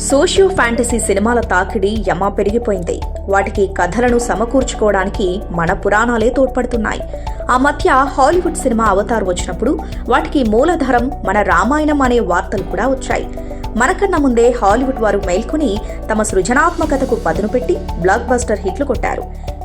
Socio fantasy సినిమాల తాకిడి యమా పెరిగిపోయింది. వాటికి కథలను సమకూర్చుకోవడానికి మన పురాణాలే తోడ్పడుతున్నాయి. ఆ మధ్య హాలీవుడ్ సినిమా అవతార్ వచ్చినప్పుడు వాటికి మూలధారం మన రామాయణం అనే వార్తలు కూడా వచ్చాయి. మనకన్నా ముందే హాలీవుడ్ వారు మేల్కొని తమ సృజనాత్మకతకు పదును పెట్టి బ్లాక్ బస్టర్ హిట్లు కొట్టారు.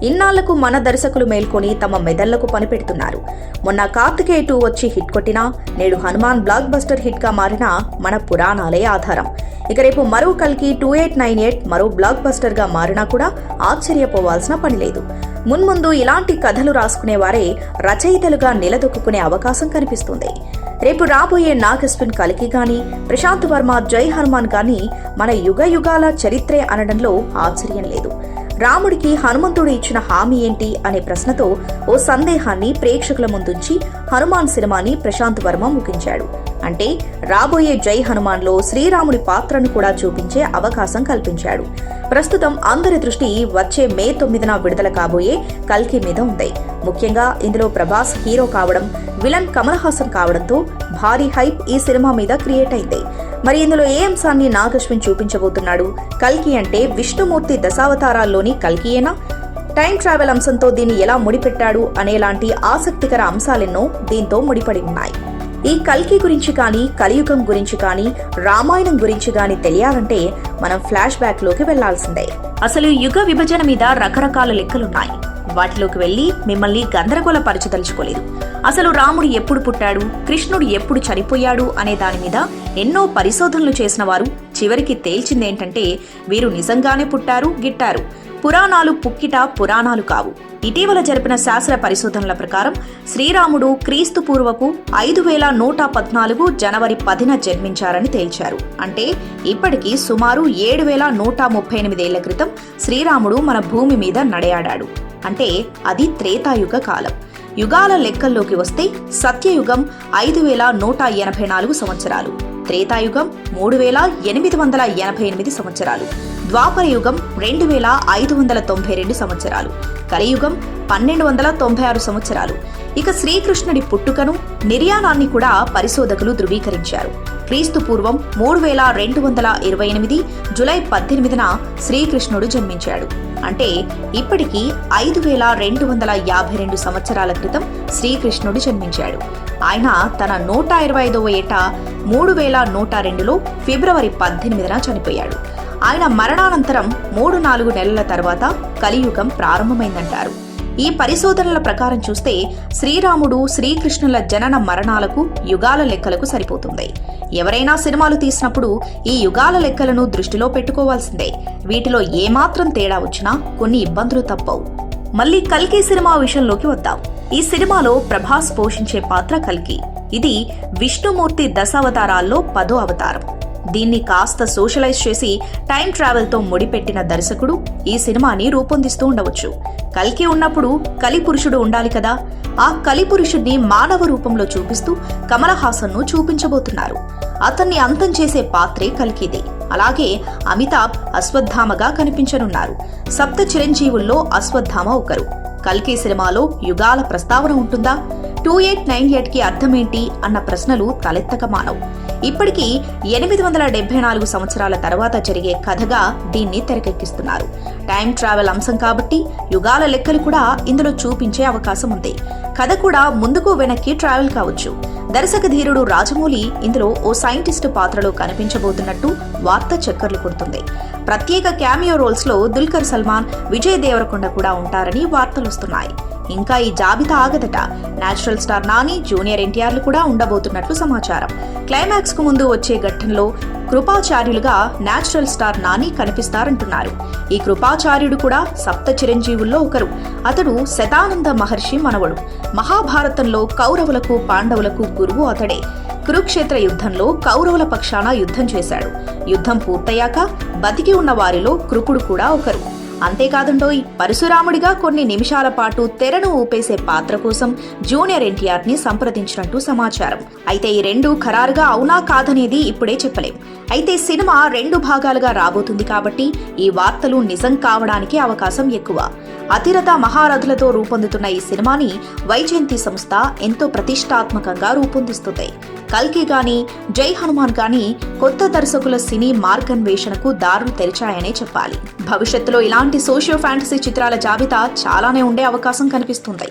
ఇన్నాళ్లకు మన దర్శకులు మేల్కొని తమ మెదళ్లకు పనిపెడుతున్నారు. మొన్న కార్తికేయ 2 వచ్చి హిట్ కొట్టినా నేడు హనుమాన్ బ్లాక్ బస్టర్ హిట్ గా మారినా మన పురాణాలే ఆధారం. ఇక రేపు మరో కల్కి 2898 మరో బ్లాక్ బస్టర్ గా మారినా కూడా ఆశ్చర్యపోవాల్సిన పని లేదు. మున్ముందు ఇలాంటి కథలు రాసుకునేవారే రచయితలుగా నిలదొక్కునే అవకాశం కనిపిస్తుంది. రేపు రాబోయే నాగస్విన్ కల్కి గాని, ప్రశాంత్ వర్మ జై హనుమాన్ గాని మన యుగ యుగాల చరిత్రే అనడంలో ఆశ్చర్యం లేదు. రాముడికి హనుమంతుడు ఇచ్చిన హామీ ఏంటి అనే ప్రశ్నతో ఓ సందేహాన్ని ప్రేక్షకుల ముందుంచి హనుమాన్ సినిమాని ప్రశాంత్ వర్మ ముగించాడు. అంటే రాబోయే జై హనుమాన్లో శ్రీరాముడి పాత్రను కూడా చూపించే అవకాశం కల్పించాడు. ప్రస్తుతం అందరి దృష్టి వచ్చే మే 9న విడుదల కాబోయే కల్కి మీద ఉంది. ముఖ్యంగా ఇందులో ప్రభాస్ హీరో కావడం, విలన్ కమల్ హాసన్ కావడంతో భారీ హైప్ ఈ సినిమా మీద క్రియేట్ అయింది. మరి ఇందులో ఏ అంశాన్ని నాగశ్విన్ చూపించబోతున్నాడు? కల్కి అంటే విష్ణుమూర్తి దశావతారాల్లోని కల్కియేనా? టైం ట్రావెల్ అంశంతో దీన్ని ఎలా ముడిపెట్టాడు అనేలాంటి ఆసక్తికర అంశాలెన్నో దీంతో ముడిపడి ఉన్నాయి. ఈ కల్కి గురించి కానీ, కలియుగం గురించి కానీ, రామాయణం గురించి కానీ తెలియాలంటే మనం ఫ్లాష్ బ్యాక్ లోకి వెళ్లాల్సిందే. అసలు యుగ విభజన మీద రకరకాల లెక్కలున్నాయి. వాటిలోకి వెళ్లి మిమ్మల్ని గందరగోళపరచదలుచుకోలేదు. అసలు రాముడు ఎప్పుడు పుట్టాడు, కృష్ణుడు ఎప్పుడు చనిపోయాడు అనే దాని మీద ఎన్నో పరిశోధనలు చేసిన వారు చివరికి తేల్చిందేంటంటే వీరు నిజంగానే పుట్టారు, గిట్టారు. పురాణాలు పుక్కిట పురాణాలు కావు. ఇటీవల జరిపిన శాస్త్ర పరిశోధనల ప్రకారం శ్రీరాముడు క్రీస్తు పూర్వపు 5114 జనవరి 10న జన్మించారని తేల్చారు. అంటే ఇప్పటికీ సుమారు 7138 ఏళ్ల క్రితం శ్రీరాముడు మన భూమి మీద నడయాడాడు. అంటే అది త్రేతాయుగ కాలం. యుగాల లెక్కల్లోకి వస్తే సత్యయుగం 5184 సంవత్సరాలు, త్రేతాయుగం 3888 సంవత్సరాలు, ద్వాపరయుగం 2592 సంవత్సరాలు, కలియుగం 1296 సంవత్సరాలు. ఇక శ్రీకృష్ణుడి పుట్టుకను, నిర్యాణాన్ని కూడా పరిశోధకులు ధృవీకరించారు. క్రీస్తు పూర్వం 3228 జులై 18న శ్రీకృష్ణుడు జన్మించాడు. అంటే ఇప్పటికీ 5252 సంవత్సరాల క్రితం శ్రీకృష్ణుడు జన్మించాడు. ఆయన తన 125వ ఏట 3102లో ఫిబ్రవరి 18న చనిపోయాడు. ఆయన మరణానంతరం 3-4 నెలల తర్వాత కలియుగం ప్రారంభమైందంటారు. ఈ పరిశోధనల ప్రకారం చూస్తే శ్రీరాముడు, శ్రీకృష్ణుల జనన మరణాలకు యుగాల లెక్కలకు సరిపోతుంది. ఎవరైనా సినిమాలు తీసినప్పుడు ఈ యుగాల లెక్కలను దృష్టిలో పెట్టుకోవాల్సిందే. వీటిలో ఏమాత్రం తేడా వచ్చినా కొన్ని ఇబ్బందులు తప్పవు. మళ్ళీ కల్కి సినిమా విషయంలోకి వద్దాం. ఈ సినిమాలో ప్రభాస్ పోషించే పాత్ర కల్కి. ఇది విష్ణుమూర్తి దశావతారాల్లో 10వ అవతారం. దీన్ని కాస్త సోషలైజ్ చేసి టైం ట్రావెల్ తో ముడిపెట్టిన దర్శకుడు ఈ సినిమాని రూపొందిస్తూ ఉండవచ్చు. కల్కి ఉన్నప్పుడు కలిపురుషుడు ఉండాలి కదా. ఆ కలిపురుషుడిని మానవ రూపంలో చూపిస్తూ కమల్ హాసన్ ను చూపించబోతున్నారు. అతన్ని అంతం చేసే పాత్రే కల్కిది. అలాగే అమితాబ్ అశ్వత్థామగా కనిపించనున్నారు. సప్త చిరంజీవుల్లో అశ్వత్థామ ఒకరు. కల్కి సినిమాలో యుగాల ప్రస్తావన ఉంటుందా? 2898కి అర్థమేంటి అన్న ప్రశ్నలు తలెత్తక మానవు. ఇప్పటికీ 874 సంవత్సరాల తర్వాత జరిగే కథగా దీన్ని తెరకెక్కిస్తున్నారు. టైం ట్రావెల్ అంశం కాబట్టి యుగాల లెక్కలు కూడా ఇందులో చూపించే అవకాశం ఉంది. కథ కూడా ముందుకు వెనక్కి ట్రావెల్ కావచ్చు. దర్శక ధీరుడు రాజమౌళి ఇందులో ఓ సైంటిస్టు పాత్రలో కనిపించబోతున్నట్టు వార్త చక్కర్లు కొడుతుంది. ప్రత్యేక క్యామియో రోల్స్ లో దుల్కర్ సల్మాన్, విజయ్ దేవరకొండ కూడా ఉంటారని వార్తలొస్తున్నాయి. ఇంకా ఈ జాబితా ఆగదట. నేచురల్ స్టార్ నాని, జూనియర్ ఎన్టీఆర్లు కూడా ఉండబోతున్నట్లు సమాచారం. క్లైమాక్స్ కు ముందు వచ్చే ఘట్టంలో కృపాచార్యులుగా నేచురల్ స్టార్ నాని కనిపిస్తారంటున్నారు. ఈ కృపాచార్యుడు కూడా సప్త చిరంజీవుల్లో ఒకరు. అతడు శతానంద మహర్షి మనవడు. మహాభారతంలో కౌరవులకు, పాండవులకు గురువు అతడే. కురుక్షేత్ర యుద్ధంలో కౌరవుల పక్షాన యుద్ధం చేశాడు. యుద్ధం పూర్తయ్యాక బతికి ఉన్న వారిలో కృపుడు కూడా ఒకరు. అంతేకాదండోయ్, పరశురాముడిగా కొన్ని నిమిషాల పాటు తెరను ఊపేసే పాత్ర కోసం జూనియర్ ఎన్టీఆర్ ని సంప్రదించినట్టు సమాచారం. అయితే ఈ రెండు ఖరారుగా అవునా కాదనేది ఇప్పుడే చెప్పలేం. అయితే సినిమా 2 భాగాలుగా రాబోతుంది కాబట్టి ఈ వార్తలు నిజం కావడానికి అవకాశం ఎక్కువ. అతిరథ మహారథులతో రూపొందుతున్న ఈ సినిమాని వైజయంతి సంస్థ ఎంతో ప్రతిష్టాత్మకంగా రూపొందిస్తుంది. కల్కి గాని జై హనుమాన్ గాని కొత్త దర్శకుల సినీ మార్గన్వేషణకు దారులు తెరిచాయనే చెప్పాలి. భవిష్యత్తులో ఇలాంటి సోషియో ఫ్యాంటసీ చిత్రాల జాబితా చాలానే ఉండే అవకాశం కనిపిస్తుంది.